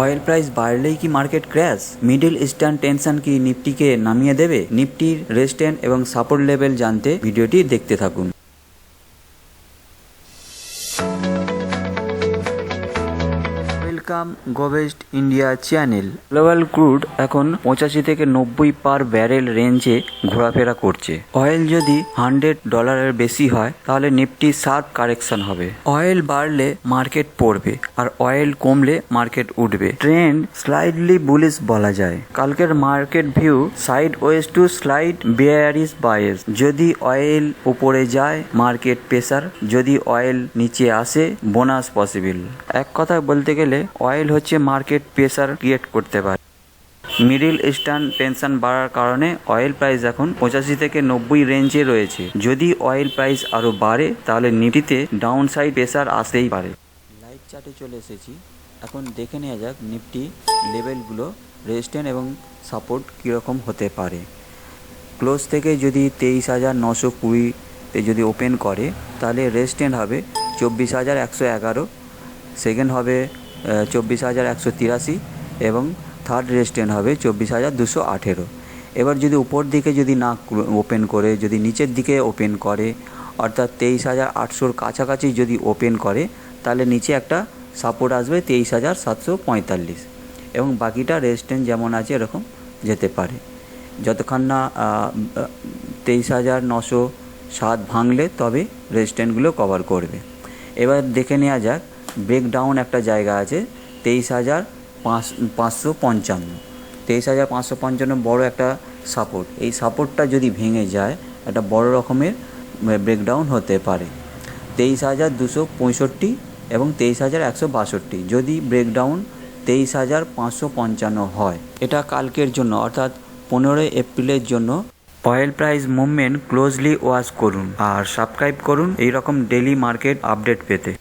Oil price বাড়লেই কি market crash? Middle eastern tension কি নিফটিকে নামিয়ে দেবে? নিফটির রেজিস্ট্যান্স এবং সাপোর্ট লেভেল জানতে ভিডিওটি দেখতে থাকুন। Welcome Govest India channel. Global crude এখন 85 থেকে 90 পার ব্যারেল রেঞ্জে ঘোরাফেরা করছে। অয়েল যদি $100 বেশি হয় তাহলে নিফটি শার্প কারেকশন হবে। অয়েল বাড়লে মার্কেট পড়বে আর অয়েল কমলে মার্কেট উঠবে। ট্রেন্ড স্লাইডলি বুলিশ বলা যায়। কালকের market view side ways to slide bearish bias. যদি অয়েল উপরে যায় মার্কেট প্রেসার, যদি অয়েল নিচে আসে বোনাস পসিবল। এক কথায় বলতে গেলে অয়েল হচ্ছে মার্কেট প্রেসার ক্রিয়েট করতে পারে। মিডল ইস্টার্ন টেনশন বাড়ার কারণে অয়েল প্রাইস এখন 85 থেকে 90 রেঞ্জে রয়েছে। যদি অয়েল প্রাইস আরও বাড়ে তাহলে নিফটিতে ডাউন সাইড প্রেসার আসতেই পারে। লাইভ চার্টে চলে এসেছি। এখন দেখে নেওয়া যাক নিফটি লেভেলগুলো, রেজিস্ট্যান্স এবং সাপোর্ট কীরকম হতে পারে। ক্লোজ থেকে যদি 23,920-তে যদি ওপেন করে তাহলে রেজিস্ট্যান্স হবে 24,111, সেকেন্ড হবে 24,183 এবং থার্ড রেজিস্ট্যান্স হবে 24,218। এবার যদি উপর দিকে যদি না ওপেন করে, যদি নিচের দিকে ওপেন করে অর্থাৎ 23,800-র কাছাকাছি যদি ওপেন করে তাহলে নিচে একটা সাপোর্ট আসবে 23,745 এবং বাকিটা রেজিস্ট্যান্স যেমন আছে এরকম যেতে পারে যতক্ষণ না 23,907 ভাঙলে তবে রেজিস্ট্যান্সগুলো কভার করবে। এবার দেখে নেওয়া যাক ব্রেকডাউন একটা জায়গা আছে 23,555। 23,555 বড় একটা সাপোর্ট। এই সাপোর্টটা যদি ভেঙে যায় একটা বড় রকমের ব্রেকডাউন হতে পারে। 23,265 এবং 23,162 যদি ব্রেকডাউন 23,555 হয়। এটা কালকের জন্য অর্থাৎ 15 এপ্রিলের জন্য। Oil price movement closely watch করুন আর সাবস্ক্রাইব করুন এই রকম ডেইলি মার্কেট আপডেট পেতে।